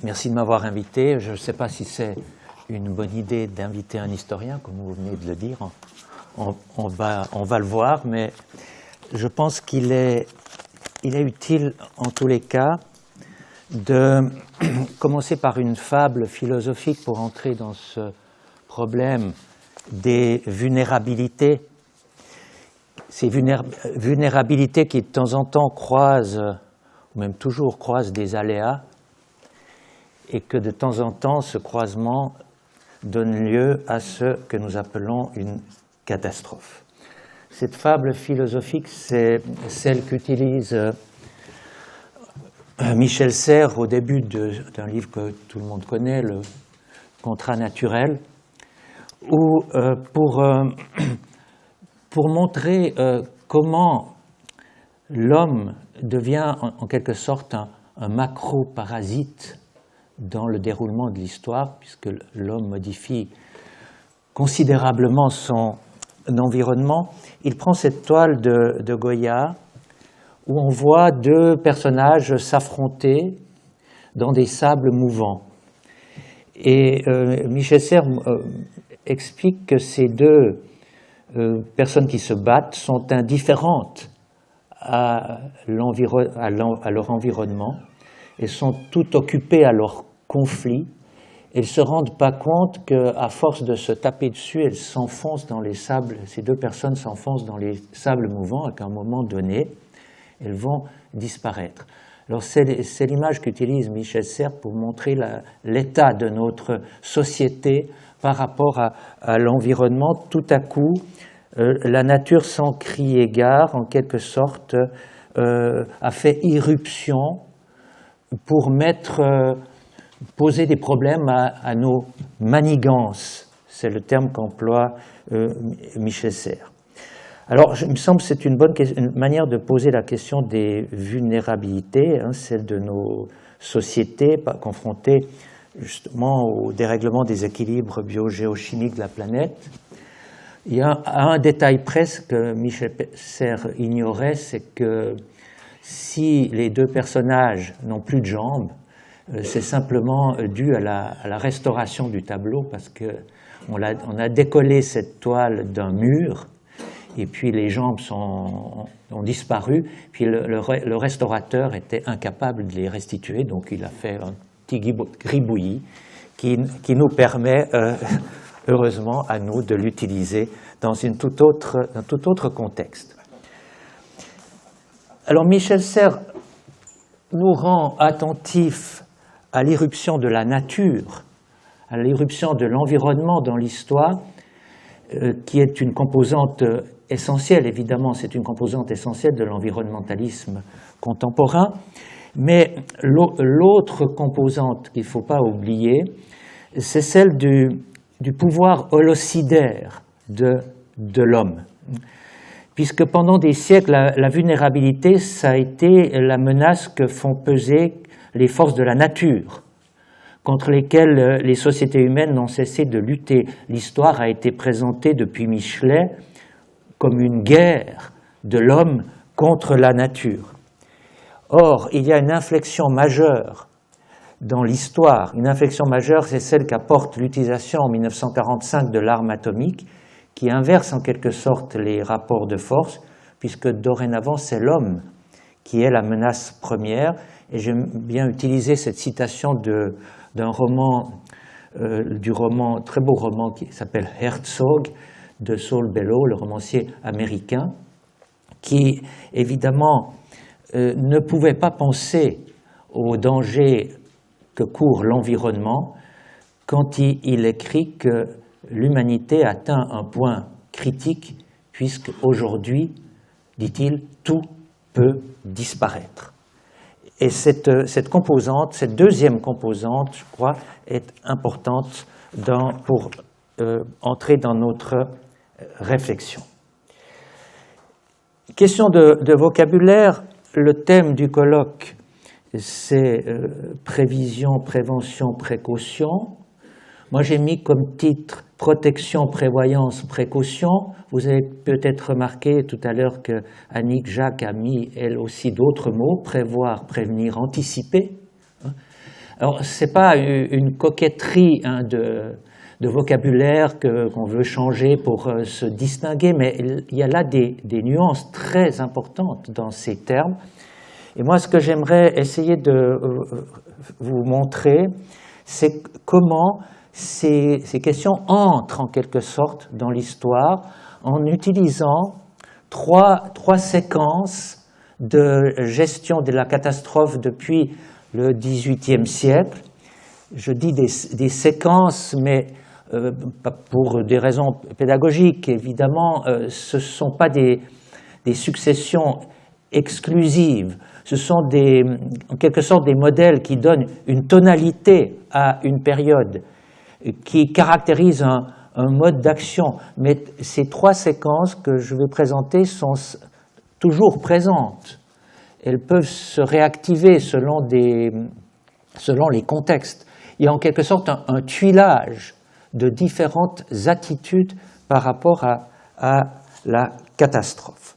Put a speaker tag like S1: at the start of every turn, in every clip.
S1: Merci de m'avoir invité. Je ne sais pas si c'est une bonne idée d'inviter un historien, comme vous venez de le dire. On va le voir, mais je pense qu'il est utile, en tous les cas, de commencer par une fable philosophique pour entrer dans ce problème des vulnérabilités. Ces vulnérabilités qui, de temps en temps, croisent, ou même toujours croisent des aléas, et que de temps en temps, ce croisement donne lieu à ce que nous appelons une catastrophe. Cette fable philosophique, c'est celle qu'utilise Michel Serres au début d'un livre que tout le monde connaît, Le Contrat naturel, où pour montrer comment l'homme devient en quelque sorte un macro-parasite dans le déroulement de l'histoire, puisque l'homme modifie considérablement son environnement. Il prend cette toile de Goya où on voit deux personnages s'affronter dans des sables mouvants. Et Michel Serres explique que ces deux personnes qui se battent sont indifférentes à leur environnement et sont toutes occupées à leur conflit. Elles ne se rendent pas compte qu'à force de se taper dessus, elles s'enfoncent dans les sables, ces deux personnes s'enfoncent dans les sables mouvants et qu'à un moment donné, elles vont disparaître. Alors c'est l'image qu'utilise Michel Serres pour montrer l'état de notre société par rapport à l'environnement. Tout à coup, la nature sans crier gare, en quelque sorte, a fait irruption pour poser des problèmes à nos manigances. C'est le terme qu'emploie Michel Serres. Alors, il me semble que c'est une bonne manière de poser la question des vulnérabilités, celle de nos sociétés confrontées justement au dérèglement des équilibres biogéochimiques de la planète. Il y a un détail presque que Michel Serres ignorait, c'est que si les deux personnages n'ont plus de jambes, c'est simplement dû à la restauration du tableau, parce qu'on a décollé cette toile d'un mur, et puis les jambes ont disparu, puis le restaurateur était incapable de les restituer, donc il a fait un petit gribouillis qui nous permet, heureusement à nous, de l'utiliser dans un tout autre contexte. Alors Michel Serres nous rend attentifs à l'irruption de la nature, à l'irruption de l'environnement dans l'histoire, qui est une composante essentielle, évidemment, c'est une composante essentielle de l'environnementalisme contemporain, mais l'autre composante qu'il ne faut pas oublier, c'est celle du pouvoir holocidaire de l'homme. Puisque pendant des siècles, la vulnérabilité, ça a été la menace que font peser les forces de la nature, contre lesquelles les sociétés humaines n'ont cessé de lutter. L'histoire a été présentée depuis Michelet comme une guerre de l'homme contre la nature. Or, il y a une inflexion majeure dans l'histoire. Une inflexion majeure, c'est celle qu'apporte l'utilisation en 1945 de l'arme atomique, qui inverse en quelque sorte les rapports de force, puisque dorénavant c'est l'homme qui est la menace première. Et j'aime bien utiliser cette citation d'un roman, très beau roman qui s'appelle Herzog, de Saul Bellow, le romancier américain, qui évidemment ne pouvait pas penser aux dangers que court l'environnement quand il écrit que l'humanité atteint un point critique puisque aujourd'hui, dit-il, tout peut disparaître. Et cette composante, cette deuxième composante, je crois, est importante pour entrer dans notre réflexion. Question de vocabulaire, le thème du colloque, c'est prévision, prévention, précaution. Moi, j'ai mis comme titre « Protection, prévoyance, précaution ». Vous avez peut-être remarqué tout à l'heure que Annick Jacques a mis, elle aussi, d'autres mots « prévoir, prévenir, anticiper ». Alors, ce n'est pas une coquetterie hein, de vocabulaire qu'on veut changer pour se distinguer, mais il y a là des nuances très importantes dans ces termes. Et moi, ce que j'aimerais essayer de vous montrer, c'est comment ces questions entrent en quelque sorte dans l'histoire en utilisant trois séquences de gestion de la catastrophe depuis le XVIIIe siècle. Je dis des séquences, mais pour des raisons pédagogiques, évidemment, ce ne sont pas des successions exclusives. Ce sont en quelque sorte des modèles qui donnent une tonalité à une période, qui caractérisent un mode d'action. Mais ces trois séquences que je vais présenter sont toujours présentes. Elles peuvent se réactiver selon les contextes. Il y a en quelque sorte un tuilage de différentes attitudes par rapport à la catastrophe.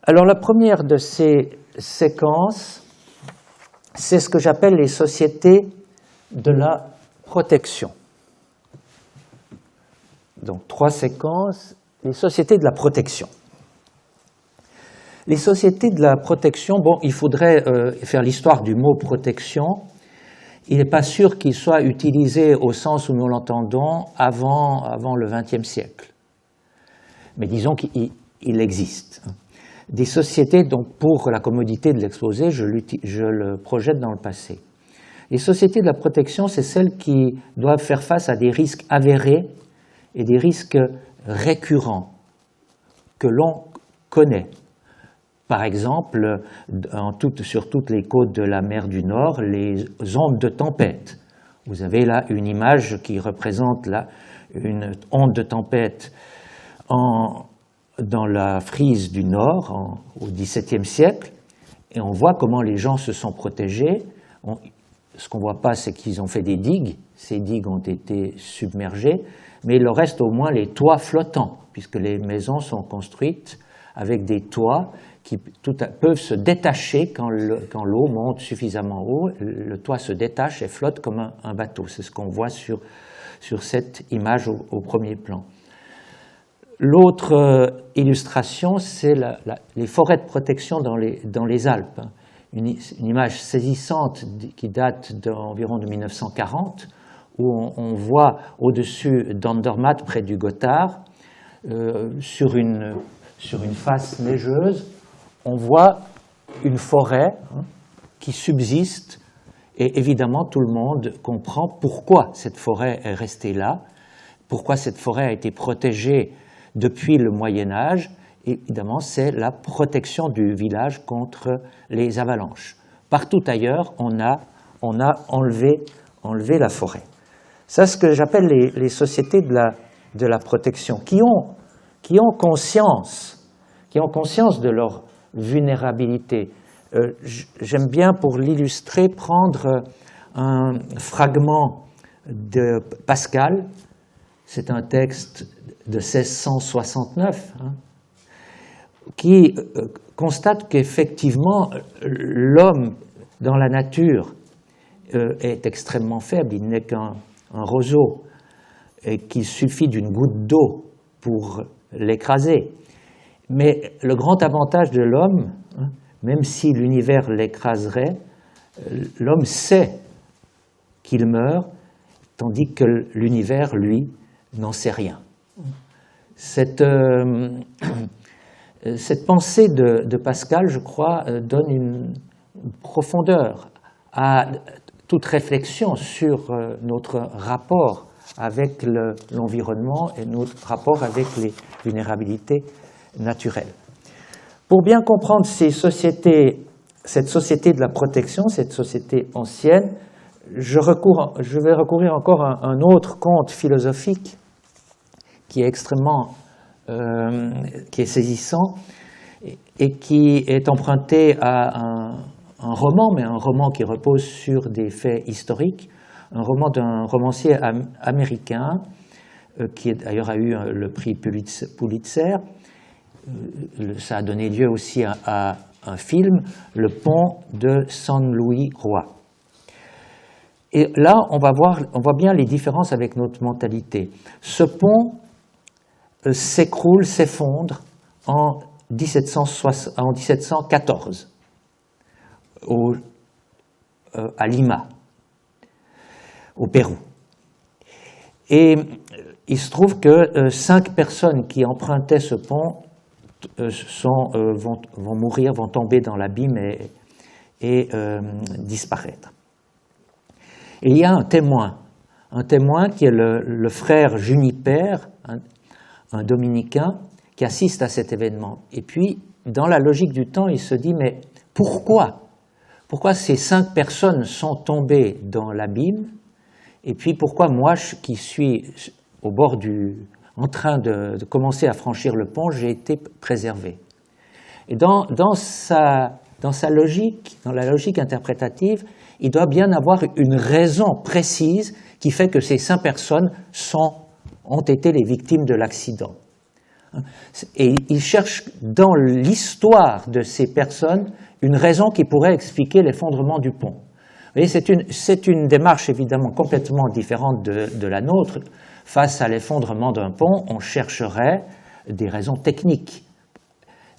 S1: Alors la première de ces séquences, c'est ce que j'appelle les sociétés de la protection. Donc trois séquences, les sociétés de la protection. Les sociétés de la protection, bon, il faudrait faire l'histoire du mot protection. Il n'est pas sûr qu'il soit utilisé au sens où nous l'entendons avant le XXe siècle. Mais disons qu'il existe. Des sociétés, donc pour la commodité de l'exposé, je le projette dans le passé. Les sociétés de la protection, c'est celles qui doivent faire face à des risques avérés et des risques récurrents que l'on connaît. Par exemple, sur toutes les côtes de la mer du Nord, les ondes de tempête. Vous avez là une image qui représente une onde de tempête dans la Frise du Nord au XVIIe siècle, et on voit comment les gens se sont protégés. Ce qu'on ne voit pas, c'est qu'ils ont fait des digues. Ces digues ont été submergées, mais il leur reste au moins les toits flottants, puisque les maisons sont construites avec des toits qui peuvent se détacher quand l'eau monte suffisamment haut. Le toit se détache et flotte comme un bateau. C'est ce qu'on voit sur cette image au premier plan. L'autre illustration, c'est les forêts de protection dans les Alpes. Une image saisissante qui date d'environ de 1940, où on voit au-dessus d'Andermatt, près du Gothard, sur une face neigeuse, on voit une forêt qui subsiste, et évidemment tout le monde comprend pourquoi cette forêt est restée là, pourquoi cette forêt a été protégée depuis le Moyen-Âge. Évidemment, c'est la protection du village contre les avalanches. Partout ailleurs, on a enlevé la forêt. C'est ce que j'appelle les sociétés de la protection, qui ont conscience de leur vulnérabilité. J'aime bien, pour l'illustrer, prendre un fragment de Pascal. C'est un texte de 1669, qui constate qu'effectivement, l'homme dans la nature est extrêmement faible. Il n'est qu'un roseau, et qu'il suffit d'une goutte d'eau pour l'écraser. Mais le grand avantage de l'homme, même si l'univers l'écraserait, l'homme sait qu'il meurt, tandis que l'univers, lui, n'en sait rien. Cette pensée de Pascal, je crois, donne une profondeur à toute réflexion sur notre rapport avec l'environnement et notre rapport avec les vulnérabilités naturelles. Pour bien comprendre cette société de la protection, cette société ancienne, je vais recourir encore à un autre conte philosophique qui est extrêmement qui est saisissant et qui est emprunté à un roman, mais un roman qui repose sur des faits historiques, un roman d'un romancier américain qui d'ailleurs a eu le prix Pulitzer. Ça a donné lieu aussi à un film, Le Pont de San Luis Roi. Et là, on voit bien les différences avec notre mentalité. Ce pont s'écroule, s'effondre en 1714 à Lima, au Pérou. Et il se trouve que 5 personnes qui empruntaient ce pont vont mourir, vont tomber dans l'abîme et disparaître. Et il y a un témoin qui est le frère Juniper, un dominicain, qui assiste à cet événement. Et puis, dans la logique du temps, il se dit, mais pourquoi ces 5 personnes sont tombées dans l'abîme, et puis pourquoi moi, qui suis au bord en train de commencer à franchir le pont, j'ai été préservé. Et dans sa logique, dans la logique interprétative, il doit bien avoir une raison précise qui fait que ces 5 personnes ont été les victimes de l'accident. Et il cherche dans l'histoire de ces personnes une raison qui pourrait expliquer l'effondrement du pont. Vous voyez, c'est une démarche évidemment complètement différente de la nôtre. Face à l'effondrement d'un pont, on chercherait des raisons techniques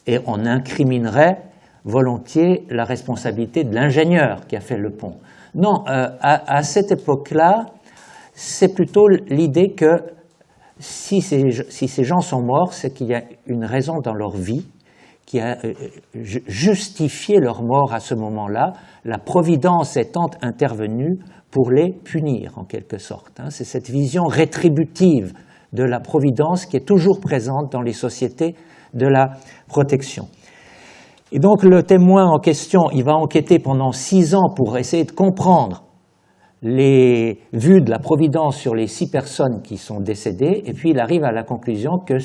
S1: et on incriminerait volontiers la responsabilité de l'ingénieur qui a fait le pont. Non, à cette époque-là, c'est plutôt l'idée que si ces gens sont morts, c'est qu'il y a une raison dans leur vie qui a justifié leur mort à ce moment-là, la providence étant intervenue pour les punir, en quelque sorte. C'est cette vision rétributive de la providence qui est toujours présente dans les sociétés de la protection. Et donc le témoin en question, il va enquêter pendant 6 ans pour essayer de comprendre les vues de la providence sur les 6 personnes qui sont décédées, et puis il arrive à la conclusion qu'il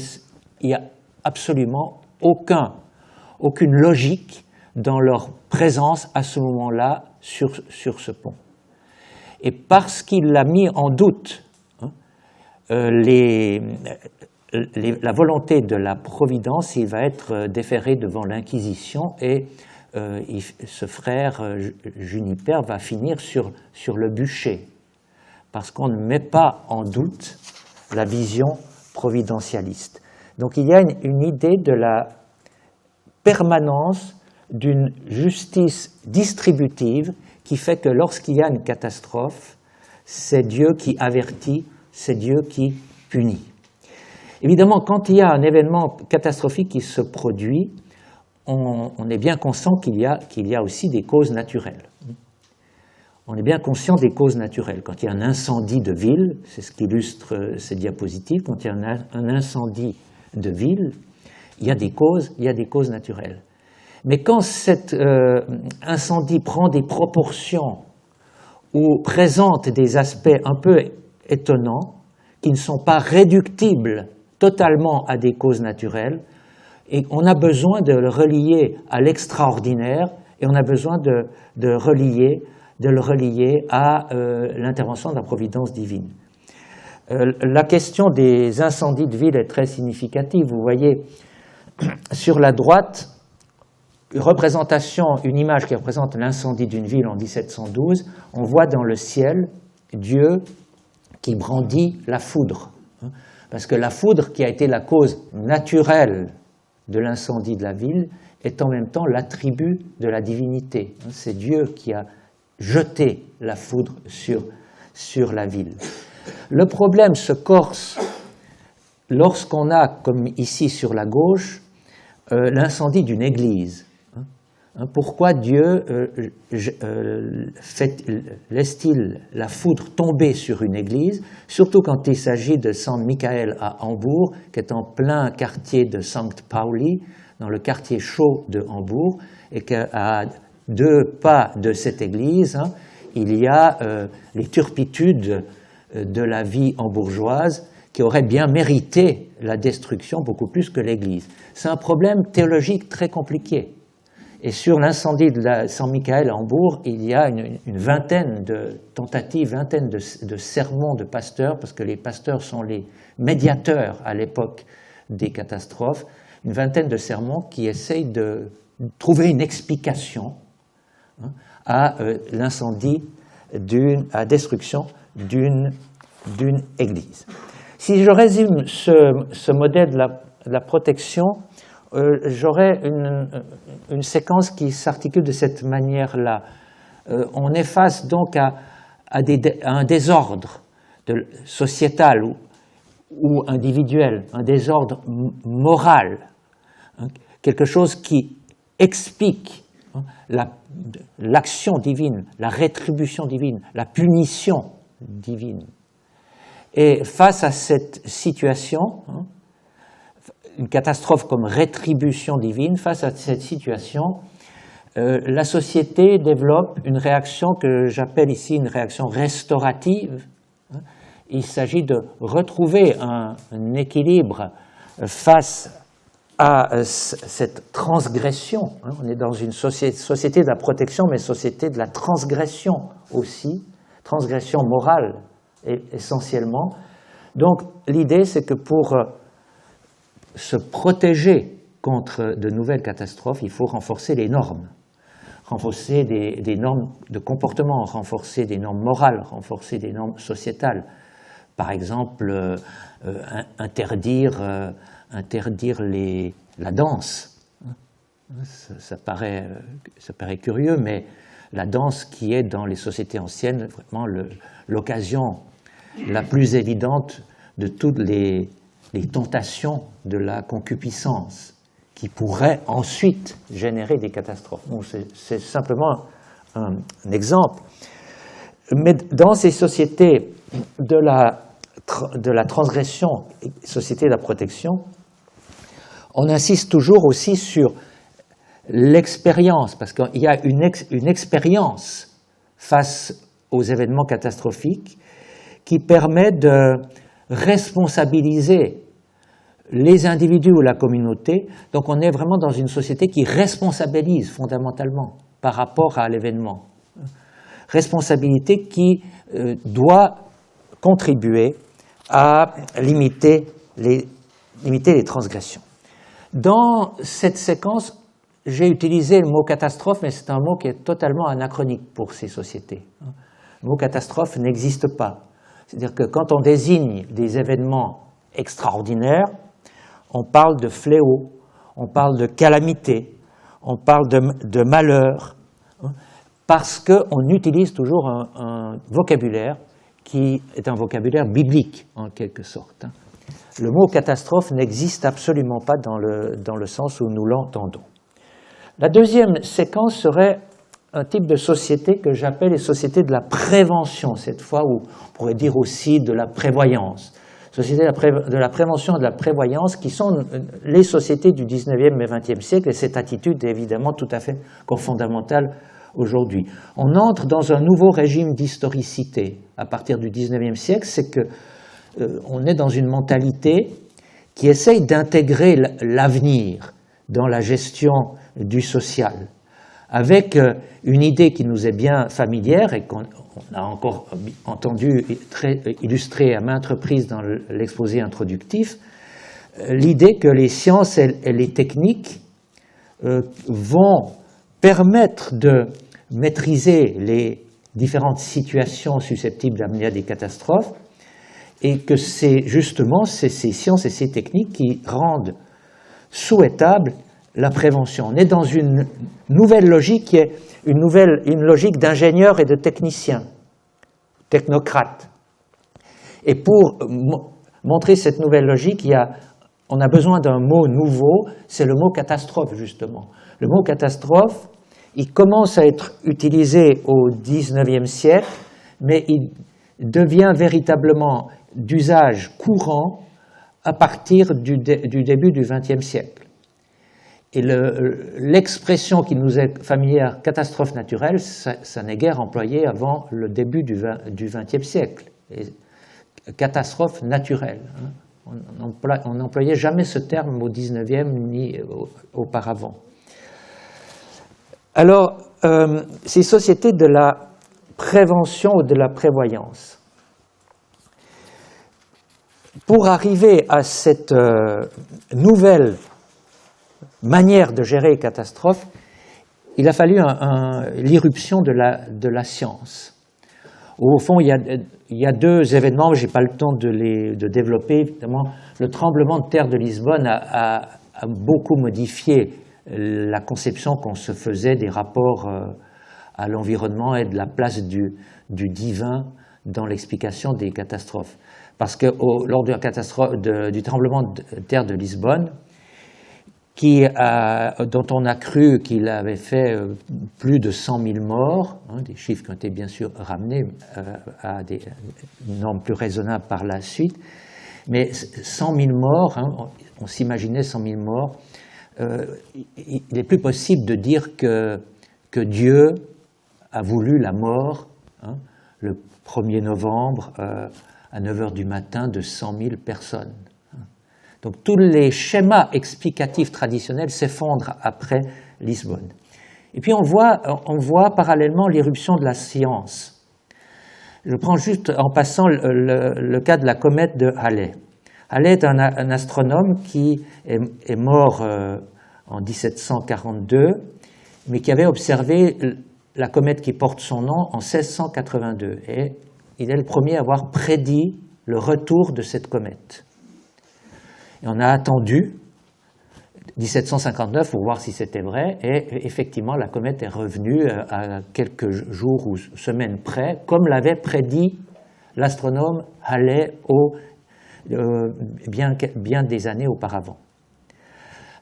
S1: n'y a absolument aucune logique dans leur présence à ce moment-là sur ce pont. Et parce qu'il a mis en doute la volonté de la providence, il va être déféré devant l'Inquisition et ce frère Juniper va finir sur le bûcher, parce qu'on ne met pas en doute la vision providentialiste. Donc il y a une idée de la permanence d'une justice distributive qui fait que lorsqu'il y a une catastrophe, c'est Dieu qui avertit, c'est Dieu qui punit. Évidemment, quand il y a un événement catastrophique qui se produit, on est bien conscient qu'il y a aussi des causes naturelles. On est bien conscient des causes naturelles. Quand il y a un incendie de ville, c'est ce qu'illustre ces diapositives, quand il y a un incendie de ville, il y a des causes naturelles. Mais quand cet incendie prend des proportions ou présente des aspects un peu étonnants, qui ne sont pas réductibles totalement à des causes naturelles, et on a besoin de le relier à l'extraordinaire, et on a besoin de le relier à l'intervention de la providence divine. La question des incendies de ville est très significative. Vous voyez, sur la droite, une image qui représente l'incendie d'une ville en 1712, on voit dans le ciel Dieu qui brandit la foudre. Parce que la foudre, qui a été la cause naturelle de l'incendie de la ville, est en même temps l'attribut de la divinité. C'est Dieu qui a jeté la foudre sur la ville. Le problème se corse lorsqu'on a, comme ici sur la gauche, l'incendie d'une église. Pourquoi Dieu laisse-t-il la foudre tomber sur une église, surtout quand il s'agit de San Michael à Hambourg, qui est en plein quartier de Sankt Pauli, dans le quartier chaud de Hambourg, et qu'à 2 pas de cette église, il y a les turpitudes de la vie hambourgeoise qui auraient bien mérité la destruction beaucoup plus que l'église. C'est un problème théologique très compliqué. Et sur l'incendie de San Michael à Hambourg, il y a une vingtaine de tentatives, vingtaine de sermons de pasteurs, parce que les pasteurs sont les médiateurs à l'époque des catastrophes, une vingtaine de sermons qui essayent de trouver une explication à l'incendie à destruction d'une église. Si je résume ce modèle de la protection, j'aurais une séquence qui s'articule de cette manière-là. On est face donc à un désordre sociétal ou individuel, un désordre moral, hein, quelque chose qui explique l'action divine, la rétribution divine, la punition divine. Et face à cette situation, hein, une catastrophe comme rétribution divine, face à cette situation, la société développe une réaction que j'appelle ici une réaction restaurative. Il s'agit de retrouver un équilibre face à cette transgression. On est dans une société de la protection, mais société de la transgression aussi, transgression morale essentiellement. Donc l'idée, c'est que pour se protéger contre de nouvelles catastrophes, il faut renforcer les normes. Renforcer des normes de comportement, renforcer des normes morales, renforcer des normes sociétales. Par exemple, interdire la danse. Ça paraît curieux, mais la danse qui est dans les sociétés anciennes vraiment l'occasion la plus évidente de toutes les tentations de la concupiscence, qui pourrait ensuite générer des catastrophes. Bon, c'est simplement un exemple. Mais dans ces sociétés de la transgression, sociétés de la protection, on insiste toujours aussi sur l'expérience, parce qu'il y a une expérience face aux événements catastrophiques qui permet de responsabiliser les individus ou la communauté. Donc on est vraiment dans une société qui responsabilise fondamentalement par rapport à l'événement. Responsabilité qui doit contribuer à limiter les transgressions. Dans cette séquence, j'ai utilisé le mot catastrophe, mais c'est un mot qui est totalement anachronique pour ces sociétés. Le mot catastrophe n'existe pas. C'est-à-dire que quand on désigne des événements extraordinaires, on parle de fléau, on parle de calamité, on parle de malheur, parce qu'on utilise toujours un vocabulaire qui est un vocabulaire biblique, en quelque sorte. Le mot catastrophe n'existe absolument pas dans le sens où nous l'entendons. La deuxième séquence serait un type de société que j'appelle les sociétés de la prévention, cette fois, ou on pourrait dire aussi de la prévoyance. Sociétés de la prévention et de la prévoyance, qui sont les sociétés du 19e et 20e siècle, et cette attitude est évidemment tout à fait fondamentale aujourd'hui. On entre dans un nouveau régime d'historicité à partir du 19e siècle, c'est que on est dans une mentalité qui essaye d'intégrer l'avenir dans la gestion du social, avec une idée qui nous est bien familière et qu'on a encore entendu très illustrée à maintes reprises dans l'exposé introductif, l'idée que les sciences et les techniques vont permettre de maîtriser les différentes situations susceptibles d'amener à des catastrophes, et que c'est justement ces sciences et ces techniques qui rendent souhaitable la prévention. On est dans une nouvelle logique qui est une logique d'ingénieurs et de techniciens, technocrates. Et pour montrer cette nouvelle logique, on a besoin d'un mot nouveau, c'est le mot catastrophe, justement. Le mot catastrophe, il commence à être utilisé au XIXe siècle, mais il devient véritablement d'usage courant à partir du début du XXe siècle. Et l'expression qui nous est familière, catastrophe naturelle, ça n'est guère employé avant le début du XXe siècle. Et catastrophe naturelle. On n'employait jamais ce terme au XIXe ni auparavant. Alors, ces sociétés de la prévention ou de la prévoyance, pour arriver à cette nouvelle manière de gérer les catastrophes, il a fallu l'irruption de la science. Au fond, il y a deux événements, je n'ai pas le temps de développer. Évidemment, le tremblement de terre de Lisbonne a beaucoup modifié la conception qu'on se faisait des rapports à l'environnement et de la place du divin dans l'explication des catastrophes. Parce que lors de du tremblement de terre de Lisbonne, dont on a cru qu'il avait fait plus de 100 000 morts, des chiffres qui ont été bien sûr ramenés à des normes plus raisonnables par la suite, mais 100 000 morts, on s'imaginait 100 000 morts, il n'est plus possible de dire que Dieu a voulu la mort le 1er novembre à 9 h du matin de 100 000 personnes. Donc tous les schémas explicatifs traditionnels s'effondrent après Lisbonne. Et puis on voit parallèlement l'irruption de la science. Je prends juste en passant le cas de la comète de Halley. Halley est un astronome qui est mort en 1742, mais qui avait observé la comète qui porte son nom en 1682. Et il est le premier à avoir prédit le retour de cette comète. Et on a attendu 1759 pour voir si c'était vrai, et effectivement la comète est revenue à quelques jours ou semaines près, comme l'avait prédit l'astronome Halley bien des années auparavant.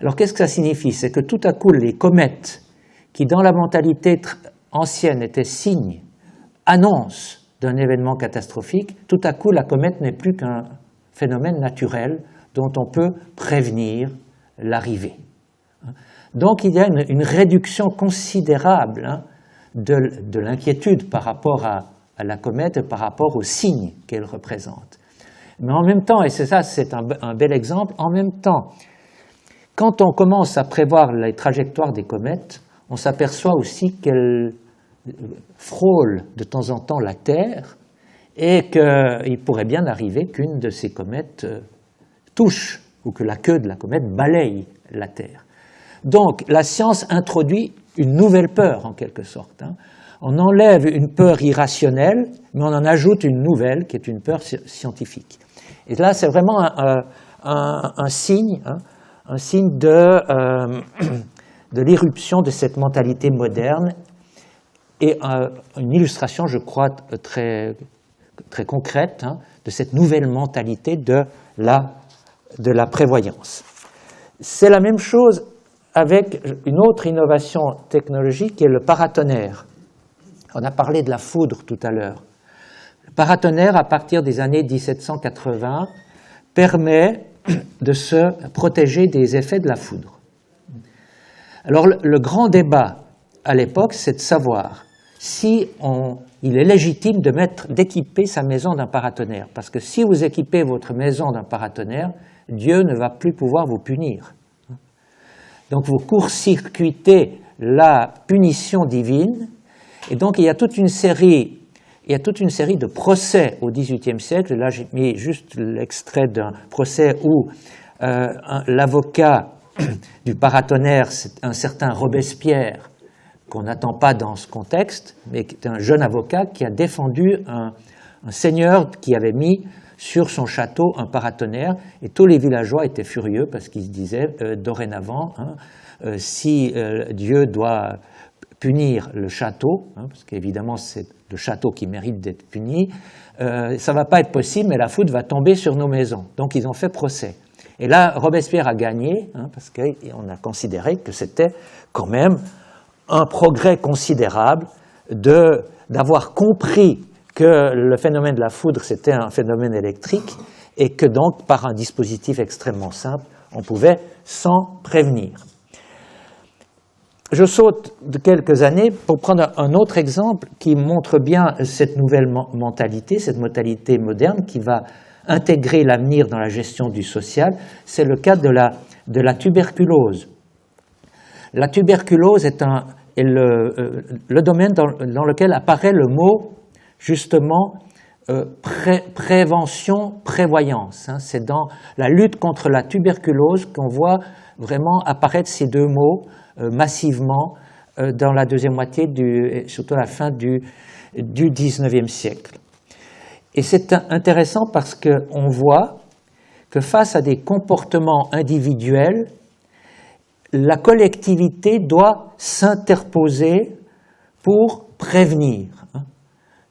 S1: Alors qu'est-ce que ça signifie? C'est que tout à coup les comètes, qui dans la mentalité ancienne étaient signes, annoncent d'un événement catastrophique, tout à coup la comète n'est plus qu'un phénomène naturel dont on peut prévenir l'arrivée. Donc il y a une réduction considérable de l'inquiétude par rapport à la comète et par rapport aux signes qu'elle représente. Mais en même temps, et c'est un bel exemple, en même temps, quand on commence à prévoir les trajectoires des comètes, on s'aperçoit aussi qu'elles frôlent de temps en temps la Terre et qu'il pourrait bien arriver qu'une de ces comètes touche ou que la queue de la comète balaye la Terre. Donc la science introduit une nouvelle peur en quelque sorte. On enlève une peur irrationnelle, mais on en ajoute une nouvelle qui est une peur scientifique. Et là c'est vraiment un signe de l'irruption de cette mentalité moderne et une illustration, je crois, très, très concrète de cette nouvelle mentalité de la prévoyance. C'est la même chose avec une autre innovation technologique qui est le paratonnerre. On a parlé de la foudre tout à l'heure. Le paratonnerre, à partir des années 1780, permet de se protéger des effets de la foudre. Alors le grand débat à l'époque, c'est de savoir si il est légitime d'équiper sa maison d'un paratonnerre. Parce que si vous équipez votre maison d'un paratonnerre, Dieu ne va plus pouvoir vous punir. Donc vous court-circuitez la punition divine, et donc il y a toute une série de procès au XVIIIe siècle. Là j'ai mis juste l'extrait d'un procès où l'avocat du paratonnerre, c'est un certain Robespierre, qu'on n'attend pas dans ce contexte, mais qui est un jeune avocat qui a défendu un seigneur qui avait mis sur son château un paratonnerre, et tous les villageois étaient furieux parce qu'ils se disaient dorénavant, si Dieu doit punir le château, parce qu'évidemment c'est le château qui mérite d'être puni, ça ne va pas être possible, mais la foudre va tomber sur nos maisons. Donc ils ont fait procès. Et là, Robespierre a gagné, parce qu'on a considéré que c'était quand même un progrès considérable d'avoir compris que le phénomène de la foudre, c'était un phénomène électrique, et que donc, par un dispositif extrêmement simple, on pouvait s'en prévenir. Je saute de quelques années pour prendre un autre exemple qui montre bien cette nouvelle mentalité, cette mentalité moderne qui va intégrer l'avenir dans la gestion du social. C'est le cas de la tuberculose. La tuberculose est le domaine dans lequel apparaît le mot, justement, prévention, prévoyance. C'est dans la lutte contre la tuberculose qu'on voit vraiment apparaître ces deux mots massivement dans la deuxième moitié, surtout à la fin du du XIXe siècle. Et c'est intéressant parce qu'on voit que face à des comportements individuels, la collectivité doit s'interposer pour prévenir.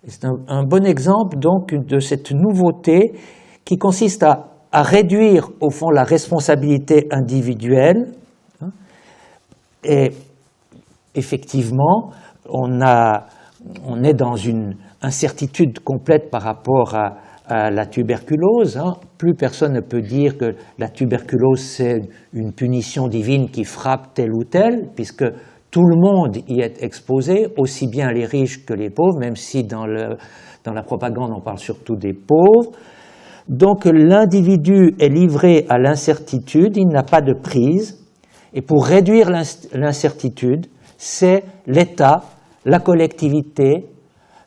S1: C'est un bon exemple donc de cette nouveauté qui consiste à réduire au fond la responsabilité individuelle. Et effectivement, on est dans une incertitude complète par rapport à la tuberculose. Plus personne ne peut dire que la tuberculose c'est une punition divine qui frappe tel ou tel, puisque tout le monde y est exposé, aussi bien les riches que les pauvres, même si dans la propagande on parle surtout des pauvres. Donc l'individu est livré à l'incertitude, il n'a pas de prise, et pour réduire l'incertitude, c'est l'État, la collectivité,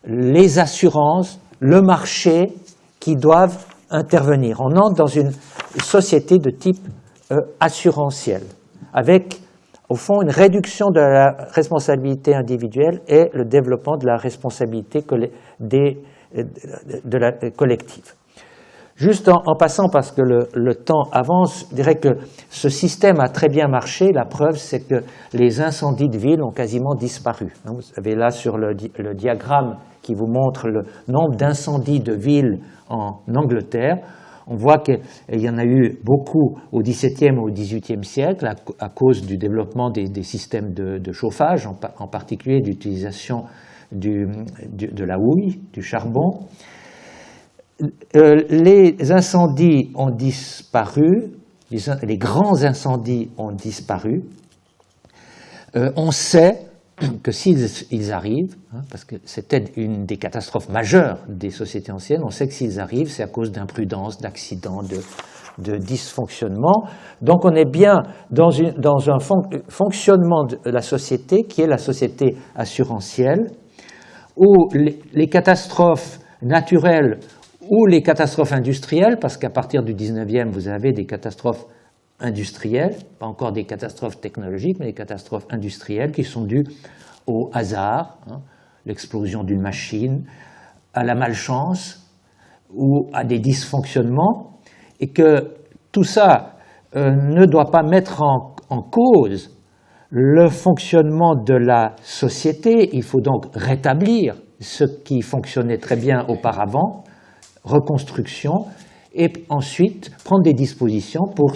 S1: les assurances, le marché qui doivent intervenir. On entre dans une société de type assurantiel, avec au fond une réduction de la responsabilité individuelle et le développement de la responsabilité de la collective. Juste en passant, parce que le temps avance, je dirais que ce système a très bien marché. La preuve, c'est que les incendies de ville ont quasiment disparu. Vous avez là sur le diagramme qui vous montre le nombre d'incendies de ville en Angleterre. On voit qu'il y en a eu beaucoup au XVIIe et au XVIIIe siècle à cause du développement des systèmes de chauffage, en particulier d'utilisation de la houille, du charbon. Les incendies ont disparu, les grands incendies ont disparu. On sait que s'ils arrivent, parce que c'était une des catastrophes majeures des sociétés anciennes, on sait que s'ils arrivent, c'est à cause d'imprudence, d'accidents, de dysfonctionnement. Donc on est bien dans un fonctionnement de la société qui est la société assurantielle, où les catastrophes naturelles ou les catastrophes industrielles, parce qu'à partir du 19e, vous avez des catastrophes industrielles, pas encore des catastrophes technologiques, mais des catastrophes industrielles qui sont dues au hasard, l'explosion d'une machine, à la malchance ou à des dysfonctionnements, et que tout ça ne doit pas mettre en cause le fonctionnement de la société. Il faut donc rétablir ce qui fonctionnait très bien auparavant, reconstruction, et ensuite prendre des dispositions pour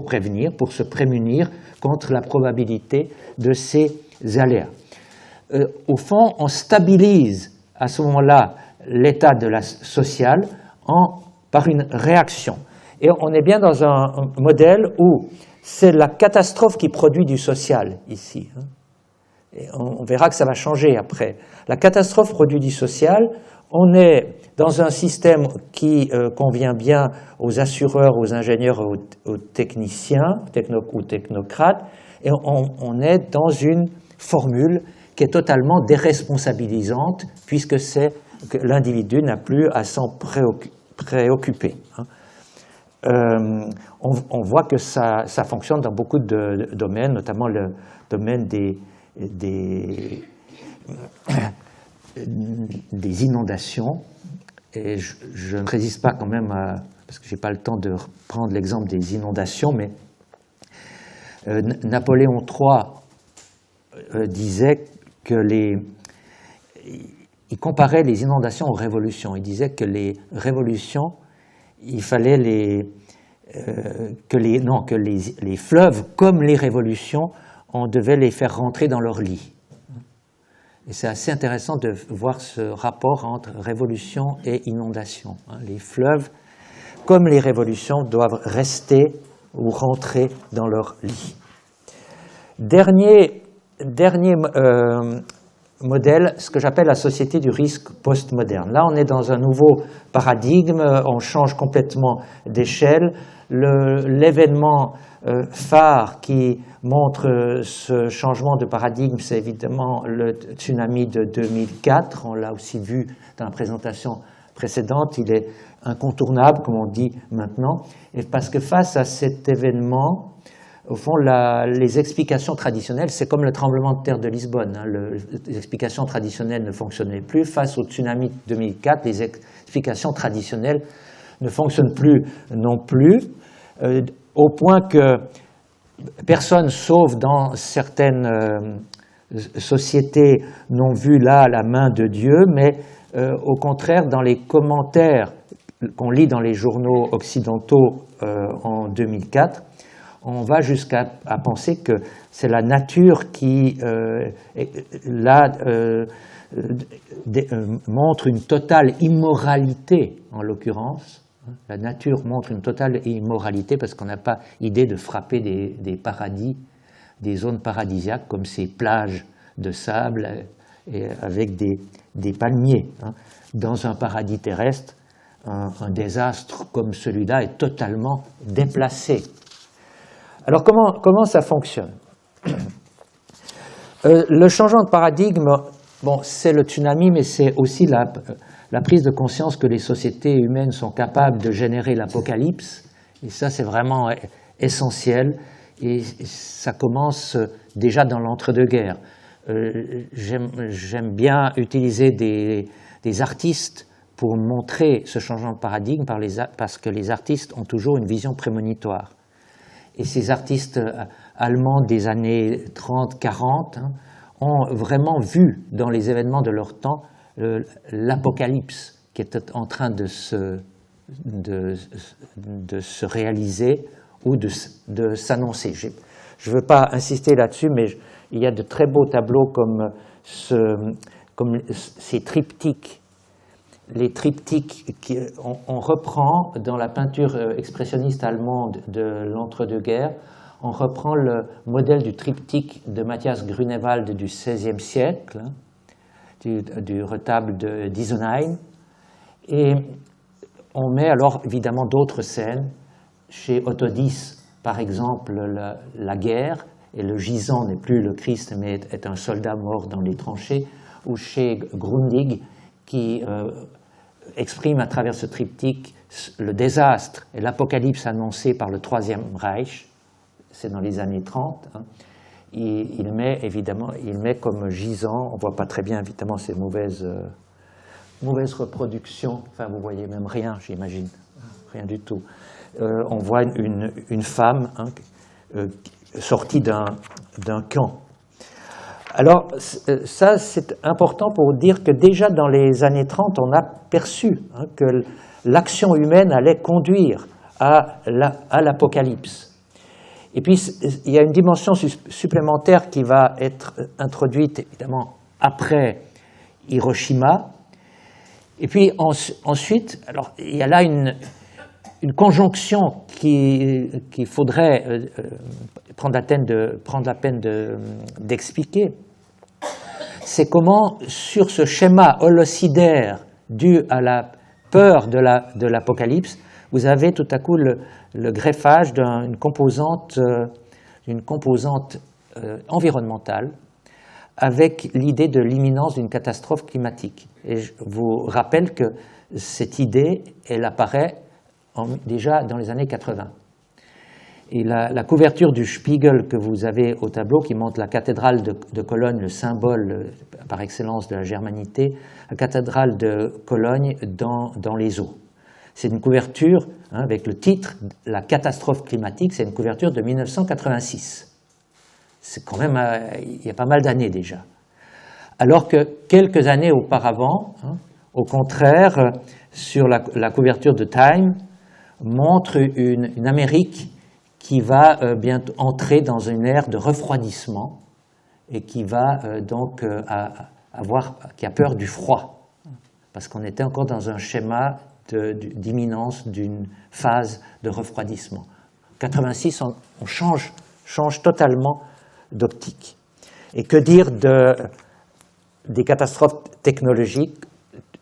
S1: prévenir, pour se prémunir contre la probabilité de ces aléas. Au fond, on stabilise à ce moment-là l'état de la sociale par une réaction. Et on est bien dans un modèle où c'est la catastrophe qui produit du social, ici. Et on verra que ça va changer après. La catastrophe produit du social. On est dans un système qui convient bien aux assureurs, aux ingénieurs, aux techniciens ou technocrates, et on est dans une formule qui est totalement déresponsabilisante, puisque c'est que l'individu n'a plus à s'en préoccuper. On voit que ça fonctionne dans beaucoup de domaines, notamment le domaine des inondations. Et je ne résiste pas quand même parce que je n'ai pas le temps de reprendre l'exemple des inondations, mais Napoléon III disait que il comparait les inondations aux révolutions. Il disait que les révolutions, il fallait que les fleuves, comme les révolutions, on devait les faire rentrer dans leur lit. Et c'est assez intéressant de voir ce rapport entre révolution et inondation. Les fleuves, comme les révolutions, doivent rester ou rentrer dans leur lit. Dernier modèle, ce que j'appelle la société du risque postmoderne. Là, on est dans un nouveau paradigme, on change complètement d'échelle. L'événement phare qui montre ce changement de paradigme, c'est évidemment le tsunami de 2004. On l'a aussi vu dans la présentation précédente. Il est incontournable, comme on dit maintenant. Et parce que face à cet événement, au fond, les explications traditionnelles, c'est comme le tremblement de terre de Lisbonne. Hein, les explications traditionnelles ne fonctionnaient plus. Face au tsunami de 2004, les explications traditionnelles ne fonctionnent plus non plus, au point que personne, sauf dans certaines sociétés, n'ont vu là la main de Dieu, mais au contraire, dans les commentaires qu'on lit dans les journaux occidentaux en 2004, on va jusqu'à penser que c'est la nature qui montre une totale immoralité, en l'occurrence. La nature montre une totale immoralité parce qu'on n'a pas idée de frapper des paradis, des zones paradisiaques comme ces plages de sable avec des palmiers. Dans un paradis terrestre, un désastre comme celui-là est totalement déplacé. Alors comment ça fonctionne? Le changement de paradigme, bon, c'est le tsunami, mais c'est aussi la prise de conscience que les sociétés humaines sont capables de générer l'apocalypse. Et ça, c'est vraiment essentiel. Et ça commence déjà dans l'entre-deux-guerres. J'aime bien utiliser des artistes pour montrer ce changement de paradigme parce que les artistes ont toujours une vision prémonitoire. Et ces artistes allemands des années 30-40 ont vraiment vu dans les événements de leur temps l'apocalypse qui était en train de se réaliser ou de s'annoncer. Je ne veux pas insister là-dessus, mais il y a de très beaux tableaux comme ces triptyques. Les triptyques on reprend dans la peinture expressionniste allemande de l'entre-deux-guerres, on reprend le modèle du triptyque de Matthias Grünewald du XVIe siècle, du retable d'Isenheim, et on met alors évidemment d'autres scènes. Chez Autodys, par exemple, la guerre, et le gisant n'est plus le Christ, mais est un soldat mort dans les tranchées, ou chez Grundig, qui exprime à travers ce triptyque le désastre et l'apocalypse annoncé par le Troisième Reich, c'est dans les années 30. Il met comme gisant, on ne voit pas très bien évidemment ces mauvaises reproductions, enfin vous voyez même rien, j'imagine, rien du tout. On voit une femme sortie d'un camp. Alors, ça, c'est important pour dire que déjà dans les années 30, on a perçu que l'action humaine allait conduire à l'apocalypse. Et puis, il y a une dimension supplémentaire qui va être introduite, évidemment, après Hiroshima. Et puis, ensuite, alors, il y a là une conjonction qu'il faudrait prendre la peine d'expliquer. C'est comment, sur ce schéma holocidaire dû à la peur de l'apocalypse, vous avez tout à coup le greffage d'une composante environnementale avec l'idée de l'imminence d'une catastrophe climatique. Et je vous rappelle que cette idée, elle apparaît déjà dans les années 80. Et la couverture du Spiegel que vous avez au tableau, qui montre la cathédrale de Cologne, le symbole par excellence de la germanité, la cathédrale de Cologne dans les eaux. C'est une couverture, avec le titre « La catastrophe climatique », c'est une couverture de 1986. C'est quand même, il y a pas mal d'années déjà. Alors que quelques années auparavant, au contraire, sur la couverture de Time, montre une Amérique qui va bientôt entrer dans une ère de refroidissement et qui va donc qui a peur du froid, parce qu'on était encore dans un schéma d'imminence d'une phase de refroidissement. En 86, on change totalement d'optique. Et que dire des catastrophes technologiques,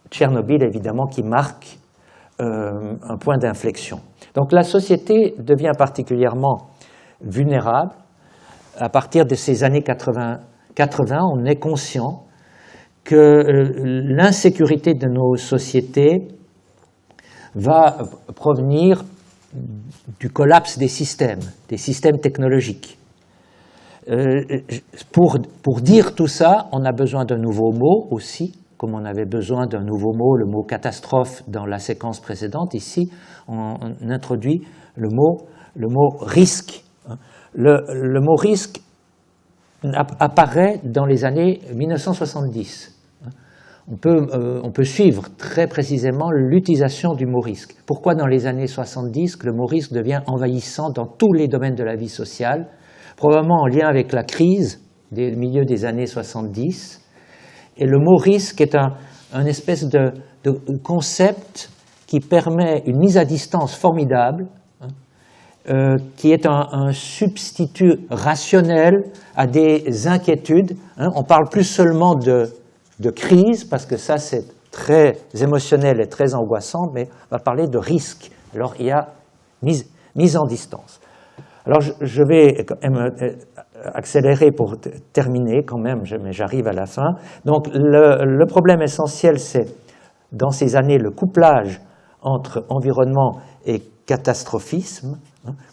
S1: Tchernobyl évidemment qui marque un point d'inflexion. Donc la société devient particulièrement vulnérable. À partir de ces années 80, on est conscient que l'insécurité de nos sociétés va provenir du collapse des systèmes technologiques. Pour dire tout ça, on a besoin d'un nouveau mot aussi, comme on avait besoin d'un nouveau mot, le mot catastrophe dans la séquence précédente. Ici, on introduit le mot risque. Le mot risque apparaît dans les années 1970. On peut suivre très précisément l'utilisation du mot risque. Pourquoi dans les années 70 que le mot risque devient envahissant dans tous les domaines de la vie sociale, probablement en lien avec la crise des milieux des années 70. Et le mot risque est un espèce de concept qui permet une mise à distance formidable, qui est un substitut rationnel à des inquiétudes. On parle plus seulement de crise, parce que ça c'est très émotionnel et très angoissant, mais on va parler de risque. Alors il y a mise en distance. Alors je vais quand même accélérer pour terminer quand même, mais j'arrive à la fin. Donc le problème essentiel, c'est dans ces années le couplage entre environnement et catastrophisme,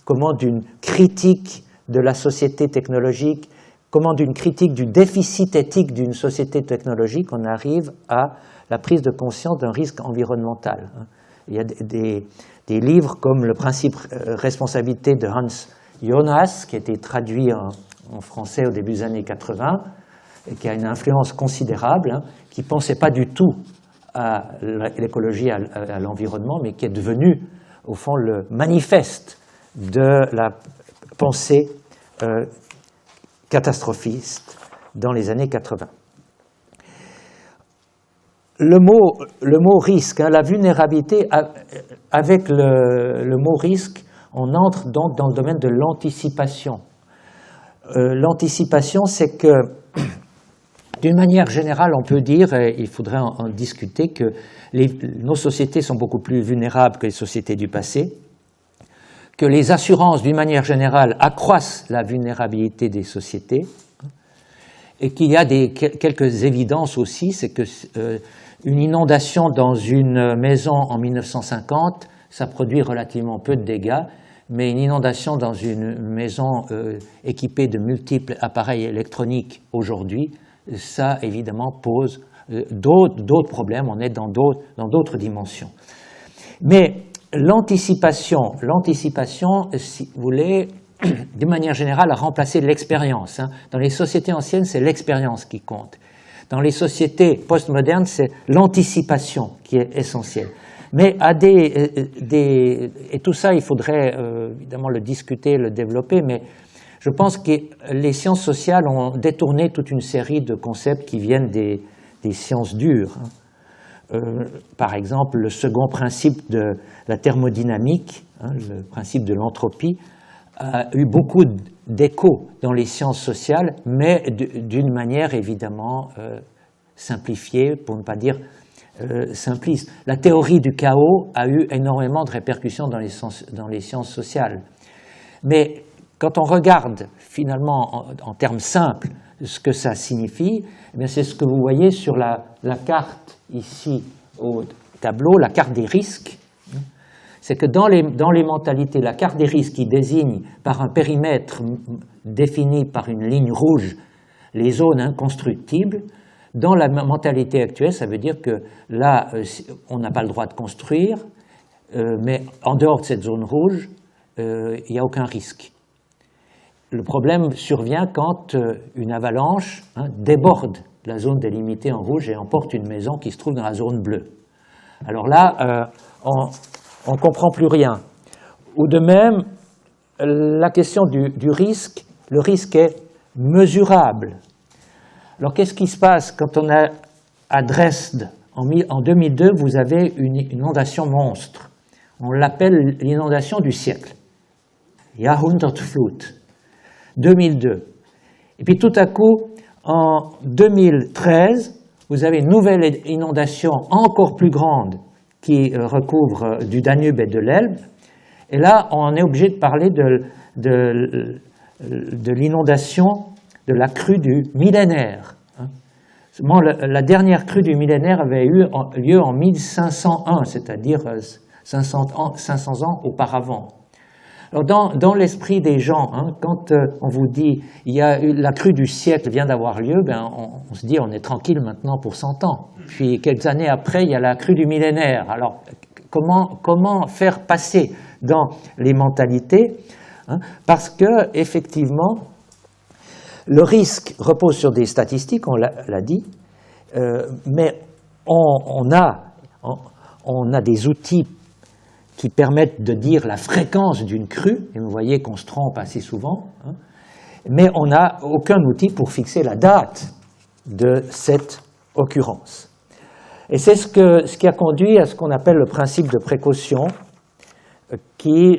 S1: comment d'une critique de la société technologique, comment d'une critique du déficit éthique d'une société technologique, on arrive à la prise de conscience d'un risque environnemental. Il y a des livres comme Le principe responsabilité de Hans Jonas, qui a été traduit en français au début des années 80, et qui a une influence considérable, qui ne pensait pas du tout à l'écologie, à l'environnement, mais qui est devenu, au fond, le manifeste de la pensée catastrophiste dans les années 80. Le mot risque, la vulnérabilité, avec le mot risque, on entre donc dans le domaine de l'anticipation. L'anticipation, c'est que, d'une manière générale, on peut dire, et il faudrait en discuter, que nos sociétés sont beaucoup plus vulnérables que les sociétés du passé, que les assurances, d'une manière générale, accroissent la vulnérabilité des sociétés, et qu'il y a quelques évidences aussi, c'est que une inondation dans une maison en 1950, ça produit relativement peu de dégâts, mais une inondation dans une maison équipée de multiples appareils électroniques aujourd'hui, ça évidemment pose d'autres problèmes, on est dans d'autres dimensions. Mais l'anticipation, si vous voulez, d'une manière générale, a remplacé l'expérience. Dans les sociétés anciennes, c'est l'expérience qui compte. Dans les sociétés postmodernes, c'est l'anticipation qui est essentielle. Mais et tout ça, il faudrait évidemment le discuter, le développer, mais je pense que les sciences sociales ont détourné toute une série de concepts qui viennent des sciences dures. Par exemple, le second principe de la thermodynamique, le principe de l'entropie, a eu beaucoup d'écho dans les sciences sociales, mais d'une manière évidemment simplifiée, pour ne pas dire simpliste. La théorie du chaos a eu énormément de répercussions dans les sciences sociales. Mais quand on regarde finalement en termes simples ce que ça signifie, eh c'est ce que vous voyez sur la carte ici au tableau, la carte des risques. C'est que dans les mentalités, la carte des risques qui désigne par un périmètre défini par une ligne rouge les zones inconstructibles, dans la mentalité actuelle, ça veut dire que là, on n'a pas le droit de construire, mais en dehors de cette zone rouge, il n'y a aucun risque. Le problème survient quand une avalanche déborde la zone délimitée en rouge et emporte une maison qui se trouve dans la zone bleue. Alors là, on ne comprend plus rien. Ou de même, la question du risque, le risque est mesurable. Alors qu'est-ce qui se passe quand on a à Dresde, en 2002, vous avez une inondation monstre. On l'appelle l'inondation du siècle. Jahrhundertflut, 2002. Et puis tout à coup, en 2013, vous avez une nouvelle inondation encore plus grande qui recouvre du Danube et de l'Elbe. Et là, on est obligé de parler de l'inondation de la crue du millénaire. La dernière crue du millénaire avait eu lieu en 1501, c'est-à-dire 500 ans auparavant. Alors dans l'esprit des gens, hein, quand on vous dit la crue du siècle vient d'avoir lieu, ben on se dit on est tranquille maintenant pour 100 ans. Puis quelques années après, il y a la crue du millénaire. Alors comment faire passer dans les mentalités, hein, parce que effectivement le risque repose sur des statistiques, on l'a dit, mais on a des outils qui permettent de dire la fréquence d'une crue, et vous voyez qu'on se trompe assez souvent, hein, mais on n'a aucun outil pour fixer la date de cette occurrence. Et c'est ce qui a conduit à ce qu'on appelle le principe de précaution, qui,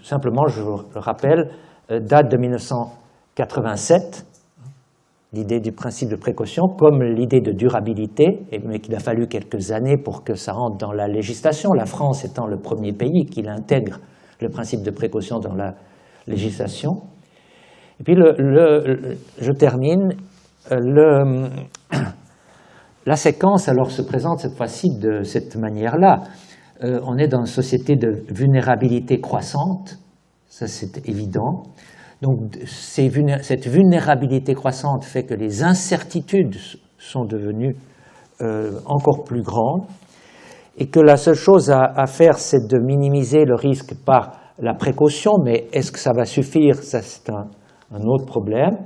S1: simplement, je vous le rappelle, date de 1987, l'idée du principe de précaution, comme l'idée de durabilité, mais qu'il a fallu quelques années pour que ça rentre dans la législation, la France étant le premier pays qui intègre le principe de précaution dans la législation. Et puis, je termine, la séquence alors se présente cette fois-ci de cette manière-là. On est dans une société de vulnérabilité croissante, ça c'est évident. Donc cette vulnérabilité croissante fait que les incertitudes sont devenues encore plus grandes et que la seule chose à faire, c'est de minimiser le risque par la précaution, mais est-ce que ça va suffire? Ça, c'est un autre problème.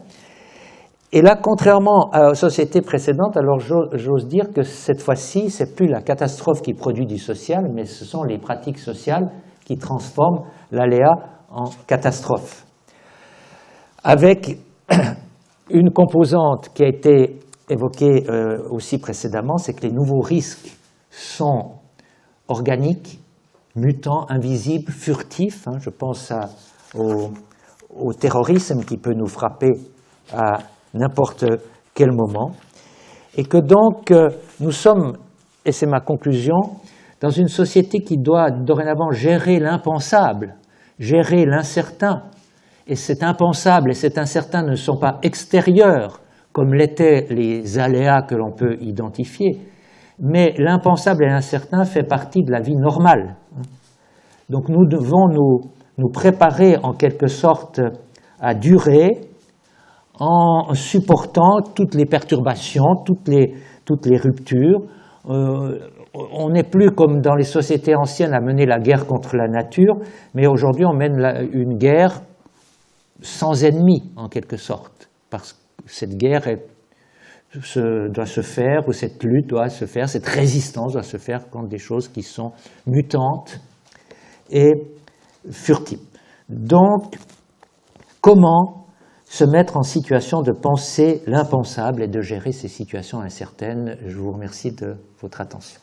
S1: Et là, contrairement aux sociétés précédentes, alors j'ose dire que cette fois-ci, c'est plus la catastrophe qui produit du social, mais ce sont les pratiques sociales qui transforment l'aléa en catastrophe. Avec une composante qui a été évoquée aussi précédemment, c'est que les nouveaux risques sont organiques, mutants, invisibles, furtifs. Hein, je pense au terrorisme qui peut nous frapper à n'importe quel moment. Et que donc nous sommes, et c'est ma conclusion, dans une société qui doit dorénavant gérer l'impensable, gérer l'incertain. Et cet impensable et cet incertain ne sont pas extérieurs, comme l'étaient les aléas que l'on peut identifier, mais l'impensable et l'incertain fait partie de la vie normale. Donc nous devons nous préparer en quelque sorte à durer en supportant toutes les perturbations, toutes les ruptures. On n'est plus comme dans les sociétés anciennes à mener la guerre contre la nature, mais aujourd'hui on mène une guerre sans ennemi, en quelque sorte, parce que cette guerre doit se faire, ou cette lutte doit se faire, cette résistance doit se faire contre des choses qui sont mutantes et furtives. Donc, comment se mettre en situation de penser l'impensable et de gérer ces situations incertaines? Je vous remercie de votre attention.